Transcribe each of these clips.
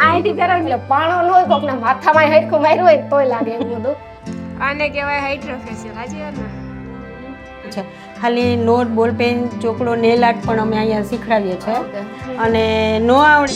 અહીંથી ફેરવી પાણો ન હોય કોકના માથામાં હેઠું માર્યું હોય તોય લાગે એવું બધું. આને કહેવાય હાઇડ્રોફેશિયલ. હાજી વાત ને. છે ખાલી નોટ બોલ પેન ચોકડો નેલ આર્ટ પણ અમે અહીંયા શીખડાવીએ છીએ અને નો આવડે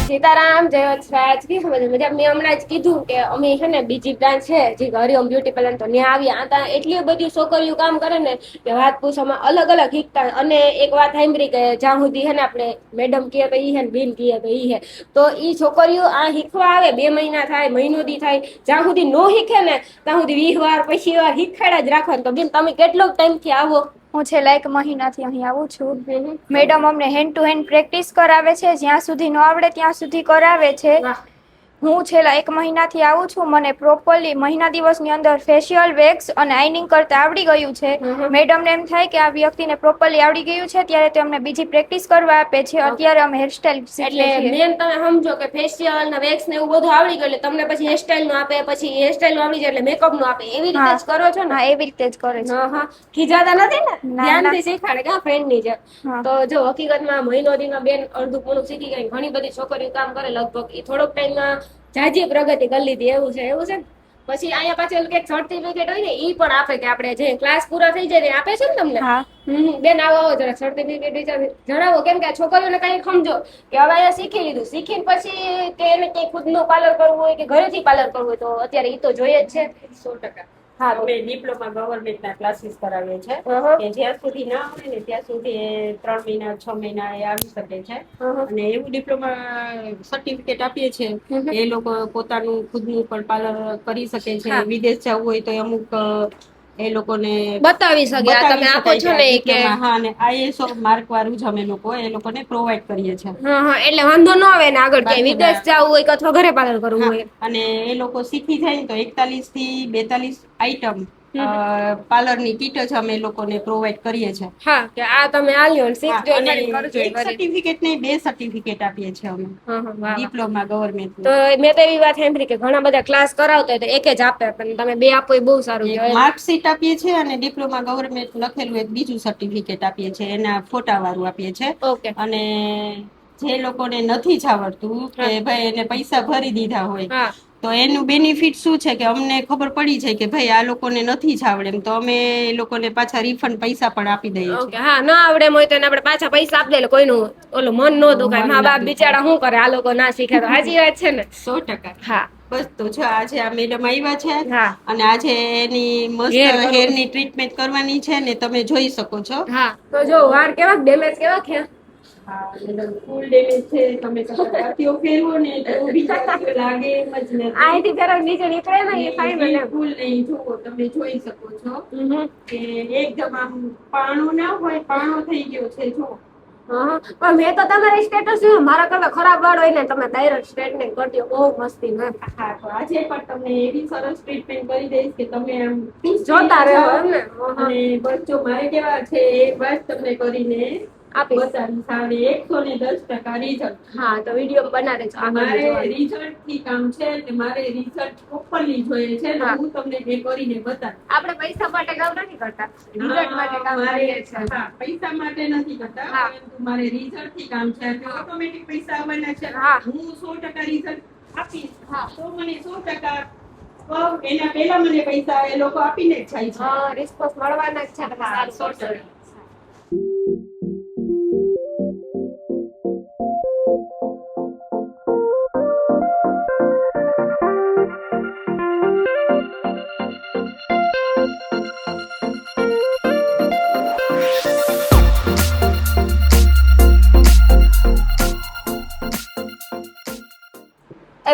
સીતારામ જય સ્વાજ કી સમજ મેં હમણાં જ કીધું કે અમે છે ને બીજી બ્રાન્ચ છે જે હરિઓમ બ્યુટી પાર્લર તો ત્યાં આવ્યા હતા. એટલી બધી છોકરીઓ કામ કરે ને કે વાત પૂછવામાં અલગ અલગ શીખતા. અને એક વાત સાંભળી કે જ્યાં સુધી છે ને આપણે મેડમ કહે તો ઈ હે ને બેન કહે તો ઈ હે તો ઈ છોકરીઓ આ શીખવા આવે 2 મહિના થાય મહિનો દી થાય જ્યાં સુધી નો શીખે ને ત્યાં સુધી 20 વાર પછી વાર શીખાડ્યા જ રાખવાનું. તો બેન તમે કેટલો ટાઈમ થી આવો? હું છેલ્લા 1 મહિનાથી અહીં આવું છું. મેડમ અમને હેન્ડ ટુ હેન્ડ પ્રેક્ટિસ કરાવે છે, જ્યાં સુધી ન આવડે ત્યાં સુધી કરાવે છે. હું છેલ્લા 1 મહિનાથી આવું છું. મને પ્રોપરલી મહિના દિવસની અંદર ફેશિયલ, વેક્સ અને આઈનિંગ કરતા આવડી ગયું છે. મેડમને એમ થાય કે આ વ્યક્તિને પ્રોપરલી આવડી ગયું છે ત્યારે તે અમને બીજી પ્રેક્ટિસ કરવા આપે છે. અત્યારે અમે હેરસ્ટાઈલ શીખીએ છીએ. બેન તમે સમજો કે ફેશિયલ ને વેક્સ ને એવું બધું આવડી ગયું એટલે તમને પછી હેરસ્ટાઈલ નું આપે, પછી હેરસ્ટાઈલ નું આવડી જાય એટલે મેકઅપ નું આપે. એવી રીતે જ કરો છો ને? હા, એવી રીતે જ કરે છે. હા, ખીજાતા નથી ને? ધ્યાનથી શીખાડે કે ફ્રેન્ડ ની જેમ. તો જો હકીકતમાં મહિનો દીમાં બેન અડધું પૂરું શીખી ગઈ. ઘણી બધી છોકરીઓ કામ કરે લગભગ એ થોડોક ટાઈમમાં જાજી પ્રગતિ કરી લીધી. એવું છે ને. પછી અહીંયા પાછળ કઈક સર્ટિફિકેટ હોય ને ઈ પણ આપે કે આપણે જે ક્લાસ પૂરા થઈ જાય આપે છે ને તમને. બેન આવો જરા સર્ટિફિકેટ જણાવો. કેમ કે છોકરીઓને કઈ સમજો કે હવે અહીંયા શીખી લીધું, શીખીને પછી કે એને કઈ ખુદનું પાર્લર કરવું હોય કે ઘરેથી પાર્લર કરવું હોય તો અત્યારે ઈ તો જોઈએ જ છે. 100%. હા, અમે ડિપ્લોમા ગવર્મેન્ટના ક્લાસીસ કરાવીએ છીએ કે જ્યાં સુધી ના આવડે ને ત્યાં સુધી 3 મહિના 6 મહિના એ આવી શકે છે. અને એવું ડિપ્લોમા સર્ટિફિકેટ આપીએ છીએ એ લોકો પોતાનું ખુદનું પણ પાર્લર કરી શકે છે. વિદેશ જવું હોય તો અમુક એ લોકોને બતાવી શકે. તમે આપો છો ને કે હા, અને ISO માર્ક વાળું જ અમે લોકો એ લોકોને પ્રોવાઈડ કરીએ છીએ. એટલે વાંધો ન આવે ને આગળ ક્યાંય વિદેશ જવું હોય કે અથવા ઘરે પાર્લર કરવું હોય. અને એ લોકો શીખી જાય ને તો 41 થી 42 આઈટમ પાર્લર ની કીટ જ અમે લોકોને પ્રોવાઈડ કરીએ છીએ. હા, કે આ તમે આલ્યો શીખજો ખાલી કરજો. એક સર્ટિફિકેટ નહીં 2 સર્ટિફિકેટ આપીએ છીએ અમે ડિપ્લોમા ગવર્મેન્ટ. તો મેં તો એવી વાત સાંભળી કે ઘણા બધા ક્લાસ કરાવતા હોય તો એક જ આપે પણ તમે 2 આપો એ બહુ સારું કહેવાય. માર્કશીટ આપીએ છીએ અને ડિપ્લોમા ગવર્મેન્ટ લખેલું એક બીજું સર્ટિફિકેટ આપીએ છીએ. એના ફોટા વાળું આપીએ છીએ. અને જે લોકોને નથી જ આવડતું કે ભાઈ એને પૈસા ભરી દીધા હોય તો એનું બેનિફિટ શું છે કે અમને ખબર પડી જાય કે ભાઈ આ લોકોને નથી જ આવડે એમ તો અમે એ લોકોને પાછા રિફંડ પૈસા પણ આપી દઈએ છીએ. હા, ના આવડે હોય તો આપણે પાછા પૈસા આપી દે. કોઈનું ઓલું મન ન દુખાય. મા બાપ બિચારા શું કરે આ લોકો ના શીખે તો. સાચી વાત છે ને? 100%. હા, બસ તો જો આજે આ મેડમ આવ્યા છે અને આજે એની મસ્ત હેર ની ટ્રીટમેન્ટ કરવાની છે ને તમે જોઈ શકો છો. હા, તો જો વાળ કેવા ડેમેજ કેવા છે. હા, ફૂલ ડેમેજ છે. તમે કપડાઓ ફેરવો ને તો બીજા લાગે એમ જ નથી. અહીંથી ફેરવ નીચે નીકળે ને એ ફાઈન મને ફૂલ નહીં જુઓ તમે જોઈ શકો છો કે એકદમ આમ પાણો ના હોય પાણો થઈ ગયો છે જો. પણ મેં તો તમારી સ્ટેટસ જોયું મારા કરતા ખરાબ વાળ હોય ને તમે ડાયરેક્ટ સ્ટ્રેટનિંગ કરી દો. બહુ મસ્તી ને. હા, તો આજે પણ તમને એવી સરસ ટ્રીટમેન્ટ કરી દઈશ કે તમે આમ જોતા રહો એમને. અને બસ જો મારે કેવા છે એક વાત તમને કરીને આપી બતાવીશ. 110% રિઝલ્ટ. હા, તો વિડીયો બનાવે છે. મારે રિઝલ્ટ થી કામ છે કે મારે રિઝલ્ટ પ્રોપરલી જોઈએ છે ને હું તમને એ કરીને બતાવીશ. આપણે પૈસા માટે કામ નથી કરતા, રિઝલ્ટ માટે કામ કરીએ છીએ. હા, પૈસા માટે નથી કરતા પરંતુ મારે રિઝલ્ટ થી કામ છે એટલે ઓટોમેટિક પૈસા આવવાના છે. હું 100% રિઝલ્ટ આપીશ તો મને 100% એના પહેલા મને પૈસા એ લોકો આપીને જ જાય છે. રિસ્પોન્સ મળવાના જ છે. સારું કરશો.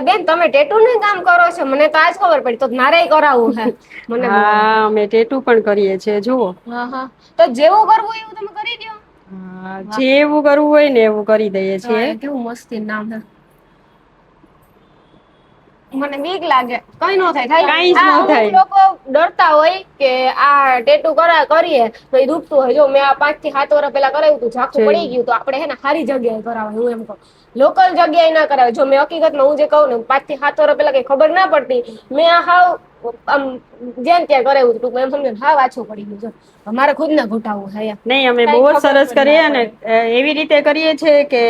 બેન તમે ટેટુ નું કામ કરો છો? મને તો આજ ખબર પડી. તો મારે કરાવવું છે. મને હા, અમે ટેટુ પણ કરીએ છીએ જુઓ. તો જેવું કરવું એવું તમે કરી દો. જેવું કરવું હોય ને એવું કરી દઈએ છીએ. કેવું મસ્તી નામ છે. મને બીક લાગે કઈ નો થાય થાય કાંઈ જ આ ન અમુક થાય. લોકો ડરતા હોય કે આ ટેટુ કરીએ તો એ દુખતું હોય જો મેં આ 5 થી 7 વર્ષ પહેલા કરાવ્યું હતું ઝાખું પડી ગયું તો આપણે હે ને સારી જગ્યાએ કરાવાય હું એમ કહું લોકલ જગ્યાએ ના કરાવે જો મેં હકીકતમાં હું જે કહું ને 5 થી 7 વર્ષ પહેલા કઈ ખબર ના પડતી મેં આ હાવ આમ જ્યાં ત્યાં કરાવ્યું હતું એમ સમજો હાવ આછું પડી ગયું છે મારે ખુદ ને ઘૂંટાવવું થાય નહીં અમે કાંઈ બહુ જ ખબર સરસ પણ કરીએ ના અને એવી રીતે કરીએ છીએ કે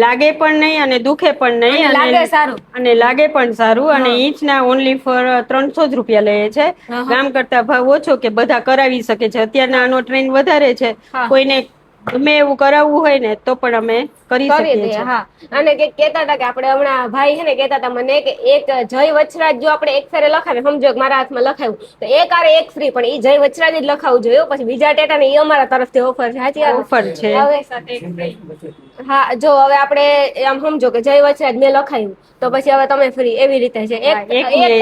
લાગે પણ નહીં અને દુખે પણ નહીં અને લાગે સારું અને લાગે પણ સારું અને ઈંચના ઓનલી ફોર 300 જ રૂપિયા લઈએ છે ગામ કરતા ભાવ ઓછો કે બધા કરાવી શકે છે અત્યારના આનો ટ્રેન્ડ વધારે છે કોઈને ગમે એવું કરાવવું હોય ને તો પણ અમે કરી શકીએ છીએ હા અને કે કેતા હતા કે આપણે હમણાં ભાઈ છે ને કેતા હતા મને કે એક જય વચરાજ જો આપણે એક ફેરે લખાવે સમજો કે મારા હાથમાં લખાવ્યું તો એક આરે એક ફ્રી પણ ઈ જય વચરાજ જ લખાવવું જોઈએ પછી બીજા ટેટા ને ઈ અમારા તરફથી ઓફર છે સાચી વાત ઓફર છે હા જો હવે આપણે આમ સમજો કે જય વચરાજ મેં લખાયું તો પછી હવે તમે ફ્રી એવી રીતે છે એક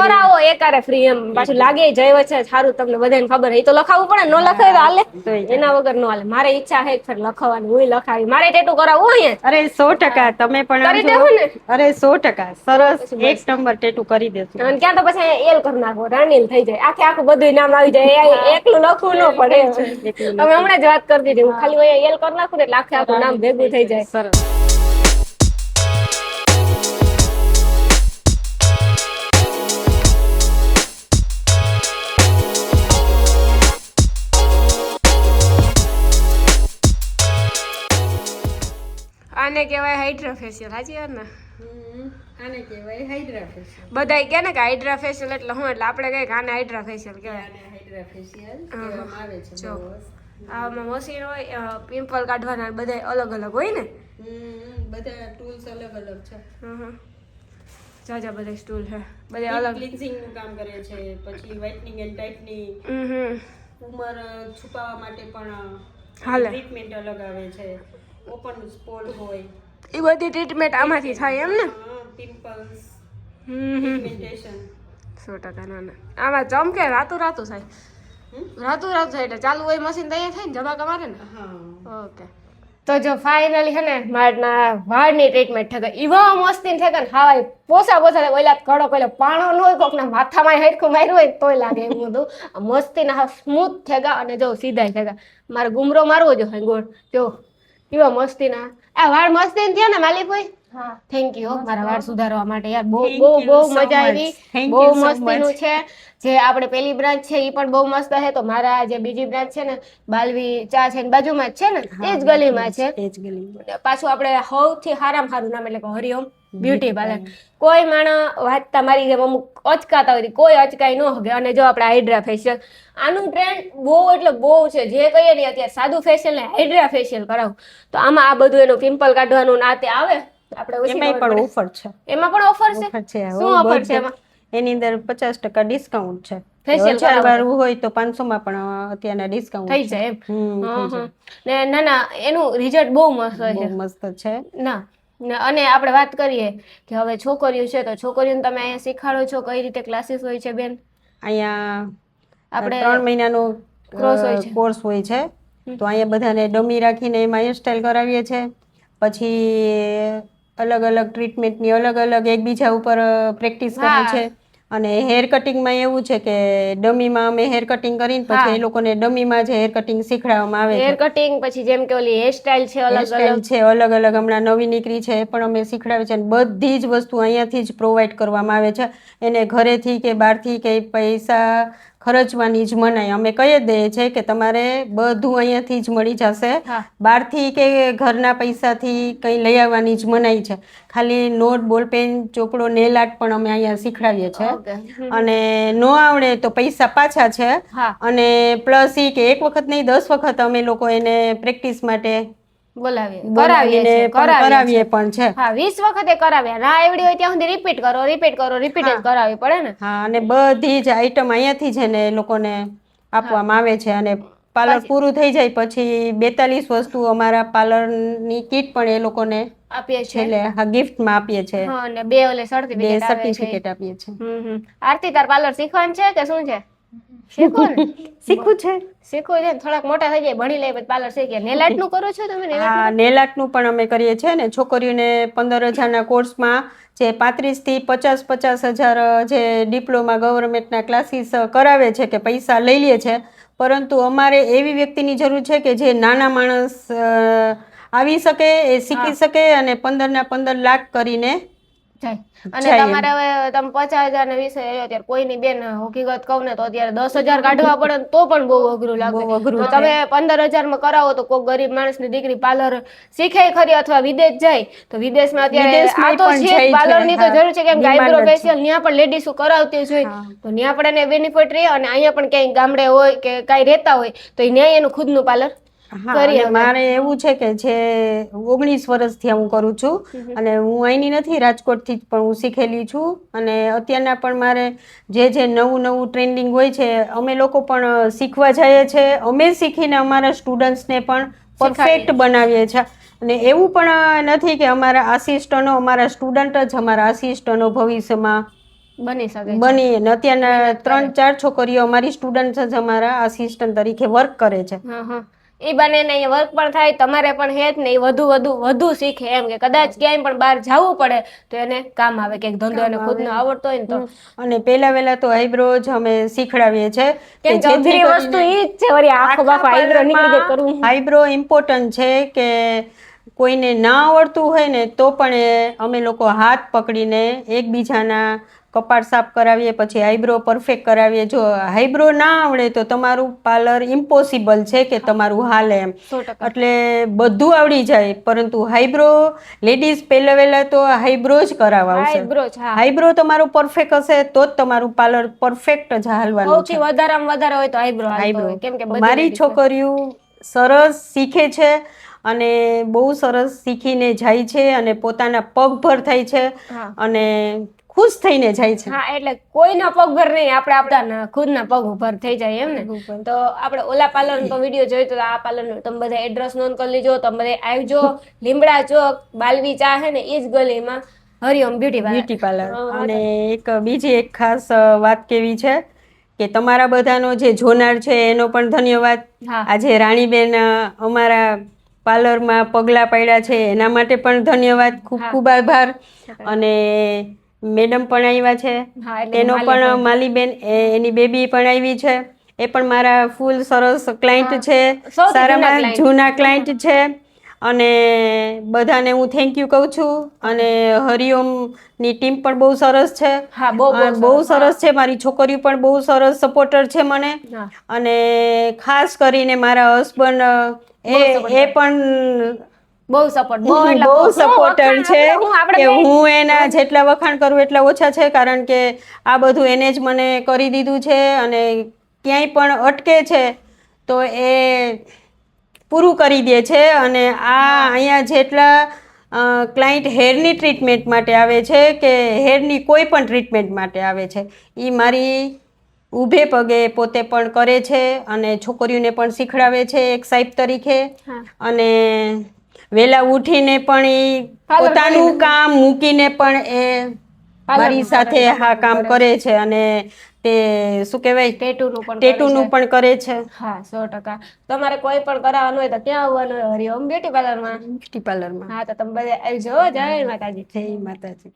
કરાવો એક આરે ફ્રી એમ પાછું લાગે જય વચરાજ સારું તમને બધાને ખબર એ તો લખાવવું પડે ન લખાય તો હાલે એના વગર નો હાલે મારે ઈચ્છા છે ફેર લખાવવાની હું લખાવી મારે ટેટુ કરાવવું અહીંયા અરે 100% તમે પણ કરી આવજો. દેવું ને? અરે 100% સરસ એક નંબર ટેટુ કરી દેશું અને ક્યાં તો પછી એલ કરી નાખો રાણીલ થઈ જાય આખું બધું નામ આવી જાય એકલું લખવું ન પડે તમે હમણાં જ વાત કરતી હતી હું ખાલી એલ કરી નાખું ને એટલે આખું નામ ભેગું થઈ જાય સરસ આને કહેવાય હાઇડ્રા ફેશિયલ સાચી વાત ને આને કહેવાય હાઇડ્રા ફેશિયલ બધાય કહે ને કે હાઇડ્રા ફેશિયલ એટલે હું એટલે આપણે કહીએ કે આને હાઇડ્રા ફેશિયલ કહેવાય હાઇડ્રા ફેશિયલ કહેવામાં આવે છે જો આમાં મશીન હોય પિમ્પલ કાઢવાના બધા અલગ અલગ હોય ને બધા ટૂલ્સ અલગ અલગ છે જાજા બધા સ્ટૂલ છે બધા અલગ ક્લિન્ઝિંગ નું કામ કરે છે પછી વ્હાઇટનિંગ એન્ડ ટાઇટનિંગ ઉંમર છુપાવવા માટે પણ હાલે ટ્રીટમેન્ટ અલગ આવે છે ઓપન સ્પોલ હોય એ બધી ટ્રીટમેન્ટ આમાંથી થાય એમ ને પિમ્પલ્સ પિગમેન્ટેશન 100% ના આમાં ચમકે રાતું થાય રાતું થાય એટલે ચાલુ હોય મશીન તૈયાર થાય ને જબા મારે ને ઓકે તો જો ફાઇનલી છે ને મારના વાળની ટ્રીટમેન્ટ થઈ ગઈ એવા મસ્તી થઈ ગઈ હાવાય પોસા ઓલા કડો પેલો પાણો ન હોય કોકના માથામાં હેડખું માર્યું હોય તોય લાગે એવું બધું મસ્તીના હા સ્મૂથ થઈ ગયા અને જો સીધા થઈ ગયા મારે ગુમરો મારવો જો ગોળ જો એવા મસ્તીના આ વાળ મસ્તી થયા ને માલિક ભાઈ થેન્ક યુ મારા વાળ સુધારવા માટે યાર બહુ મજા આવી બહુ મસ્તીનું છે જે આપણે પેલી બ્રાન્ચ છે એ પણ બહુ મસ્ત છે તો મારા જે બીજી બ્રાન્ચ છે ને બાલવી ચા છે ને બાજુમાં જ છે ને એ જ ગલીમાં છે પાછું આપણે સૌથી સારામાં સારું નામ એટલે કે હરિઓમ બ્યુટી પાર્લર કોઈ માણસ વાંચતા મારી જેમ અમુક અચકાતા હોય કોઈ અચકાઈ ન હગે અને જો આપણે હાઇડ્રા ફેશિયલ આનું ટ્રેન્ડ બહુ એટલે બહુ છે જે કહીએ ને અત્યારે સાદું ફેશિયલ ને હાઇડ્રા ફેશિયલ કરાવું તો આમાં આ બધું એનું પિમ્પલ કાઢવાનું ના તે આવે આપણે એમાં પણ ઓફર છે એમાં પણ ઓફર છે શું ઓફર છે એમાં એની અંદર 50% ડિસ્કાઉન્ટ છે ફેશિયલ કરાવવું હોય તો 500 માં પણ અત્યારના ડિસ્કાઉન્ટ થઈ જાય એમ ને ના એનું રિઝલ્ટ બહુ મસ્ત છે મસ્ત છે ના અને આપણે વાત કરીએ કે હવે છોકરીઓ છે તો છોકરીઓને તમે અહીંયા શીખાડો છો કઈ રીતે ક્લાસીસ હોય છે બેન અહીંયા આપણે 3 મહિનાનો કોર્સ હોય છે તો અહીંયા બધાને ડમી રાખીને એમાં હેરસ્ટાઈલ કરાવીએ છીએ પછી અલગ અલગ ટ્રીટમેન્ટની અલગ અલગ એકબીજા ઉપર પ્રેક્ટિસ કરીએ છે અને હેર કટિંગમાં એવું છે કે ડમીમાં અમે હેર કટિંગ કરીને પછી એ લોકોને ડમીમાં જે હેર કટિંગ શીખડાવવામાં આવે છે હેર કટિંગ પછી જેમ કે ઓલી હેર સ્ટાઈલ છે અલગ અલગ હમણાં નવી નીકળી છે એ પણ અમે શીખડાવે છે અને બધી જ વસ્તુ અહીંયાથી જ પ્રોવાઈડ કરવામાં આવે છે એને ઘરેથી કે બહારથી કે પૈસા ખર્ચવાની જ મનાઈ અમે કહી દઈએ છે કે તમારે બધું અહીંયાથી જ મળી જશે બહારથી કે ઘરના પૈસાથી કંઈ લઈ આવવાની જ મનાઈ છે ખાલી નોટ બોલપેન ચોપડો નેલ આર્ટ પણ અમે અહીંયા શીખડાવીએ છીએ અને નો આવડે તો પૈસા પાછા છે અને પ્લસ એ કે એક વખત નહીં 10 વખત અમે લોકો એને પ્રેક્ટિસ માટે કરાવીએ પણ છે 20 વખતે કરાવ્યા ના આવડી હોય ત્યાં સુધી રિપીટ જ કરાવવી પડે ને અને બધી જ આઈટમ અહીંયાથી છે ને લોકોને આપવામાં આવે છે અને પાર્લર પૂરું થઈ જાય પછી 42 વસ્તુ અમારા પાર્લરની કીટ પણ એ લોકોને આપીએ છીએ એટલે ગિફ્ટમાં આપીએ છીએ અને બે સર્ટિફિકેટ આપીએ છીએ આરતી તાર પાર્લર શીખવાનું છે કે શું છે શીખો ને શીખવું છે. શીખવું છે ને, થોડાક મોટા થઈ જાય ભણી લે પછી પાર્લર શીખે. નેલ આર્ટ નું કરો છો તમે? હા, નેલ આર્ટ નું પણ અમે કરીએ છીએ ને. છોકરીઓને 15,000ના કોર્સમાં જે 35 થી 50,000 જે ડિપ્લોમા ગવર્મેન્ટના ક્લાસીસ કરાવે છે કે પૈસા લઈ લે છે, પરંતુ અમારે એવી વ્યક્તિની જરૂર છે કે જે નાના માણસ આવી શકે, એ શીખી શકે અને 15 લાખ કરીને જાય. અને તમારે હવે તમે 50,000 ને 20,000 અત્યારે કોઈની બેન હકીકત કહું ને તો અત્યારે 10,000 કાઢવા પડે ને તો પણ બહુ અઘરું લાગે. તો તમે 15,000 માં કરાવો તો કોઈ ગરીબ માણસની દીકરી પાર્લર શીખે ખરી અથવા વિદેશ જાય તો વિદેશમાં અત્યારે આ તો છે પાર્લર ની તો જરૂર છે, કેમ કે આઈબ્રો ફેશિયલ ત્યાં પણ લેડીઝો કરાવતી જ હોય તો ત્યાં પણ એને બેનિફિટ રહે. અને અહીંયા પણ ક્યાંય ગામડે હોય કે કાંઈ રહેતા હોય તો ત્યાં એનું ખુદનું પાર્લર. મારે એવું છે કે જે 19 વર્ષથી હું કરું છું અને હું અહીંની નથી, રાજકોટથી જ પણ હું શીખેલી છું. અને અત્યારના પણ મારે જે નવું ટ્રેન્ડિંગ હોય છે અમે લોકો પણ શીખવા જઈએ છીએ. અમે શીખીને અમારા સ્ટુડન્ટ્સને પણ પરફેક્ટ બનાવીએ છીએ. અને એવું પણ નથી કે અમારા આસિસ્ટન્ટો અમારા સ્ટુડન્ટ જ અમારા આસિસ્ટન્ટો ભવિષ્યમાં બની શકે બની. અને અત્યારના 3-4 છોકરીઓ અમારી સ્ટુડન્ટ જ અમારા આસિસ્ટન્ટ તરીકે વર્ક કરે છે. એ બને ને વર્ક પણ થાય, તમારે પણ હે જ ને, એ વધુ શીખે એમ કે કદાચ ક્યાંય પણ બહાર જવું પડે તો એને કામ આવે, કે ધંધો એને ખુદનો આવડતો હોય ને તો. અને પહેલા તો આઈબ્રો જ અમે શીખડાવીએ છીએ કે જેથી વસ્તુ ઈ જ છે વળી આખો બાખો આઈબ્રો નીકળી જાય કરવું. આઈબ્રો ઇમ્પોર્ટન્ટ છે કે કોઈને ના આવડતું હોય ને તો પણ અમે લોકો હાથ પકડીને એકબીજાના કપાળ સાફ કરાવીએ, પછી આઈબ્રો પરફેક્ટ કરાવીએ. જો આઈબ્રો ના આવડે તો તમારું પાર્લર ઇમ્પોસિબલ છે કે તમારું હાલે એમ. એટલે બધું આવડી જાય, પરંતુ આઈબ્રો લેડીઝ પહેલા તો આઈબ્રો જ કરાવશે. આઈબ્રો તમારું પરફેક્ટ હશે તો જ તમારું પાર્લર પરફેક્ટ જ હાલવાનું છે. સૌથી વધારેમાં વધારે હોય તો આઈબ્રો. કેમ કે મારી છોકરીઓ સરસ શીખે છે અને બહુ સરસ શીખીને જાય છે અને પોતાના પગભર થાય છે અને ખુશ થઈને જાય છે. હા, એટલે કોઈના પગભર નહીં, આપણે આપણા ખુદના પગ ઉપર થઈ જાય એમ ને. તો આપણે ઓલા પાર્લર નો વિડીયો જોયો તો આ પાર્લર નો તમે બધા એડ્રેસ નોંધ કરી લીજો. તમે બધા આવજો. લીમડા ચોક બાલવી ચા હે ને એ જ ગલીમાં હરિઓમ બ્યુટી પાર્લર. અને બીજી એક ખાસ વાત કેવી છે કે તમારા બધાનો જે જોનાર છે એનો પણ ધન્યવાદ. આજે રાણીબેન અમારા પાર્લરમાં પગલા પાડ્યા છે એના માટે પણ ધન્યવાદ, ખૂબ આભાર. અને મેડમ પણ આવ્યા છે, એનો પણ માલીબેન એની બેબી પણ આવી છે, એ પણ મારા ફૂલ સરસ ક્લાયન્ટ છે, સારામાં જૂના ક્લાયન્ટ છે. અને બધાને હું થેન્ક યુ કહું છું. અને હરિઓમની ટીમ પણ બહુ સરસ છે, બહુ સરસ છે. મારી છોકરીઓ પણ બહુ સરસ સપોર્ટર છે મને. અને ખાસ કરીને મારા હસબન્ડ એ પણ બહુ સપોર્ટર છે કે હું એના જેટલા વખાણ કરું એટલા ઓછા છે, કારણ કે આ બધું એને જ મને કરી દીધું છે. અને ક્યાંય પણ અટકે છે તો એ પૂરું કરી દે છે. અને અહીંયા જેટલા ક્લાયન્ટ હેરની ટ્રીટમેન્ટ માટે આવે છે કે હેરની કોઈ પણ ટ્રીટમેન્ટ માટે આવે છે, એ મારી ઊભે પગે પોતે પણ કરે છે અને છોકરીઓને પણ શીખડાવે છે એક સાહેબ તરીકે. અને વહેલા ઉઠીને પણ એ પોતાનું કામ મૂકીને પણ એ મારી સાથે કામ કરે છે. અને તે શું કહેવાય, ટેટુનું પણ કરે છે. હા, 100%. તમારે કોઈ પણ કરાવવાનું હોય તો ક્યાં આવવાનું હોય? હરિઓમ બ્યુટી પાર્લરમાં. હા, તો તમે બધા આવજો. જય માતાજી. જય માતાજી.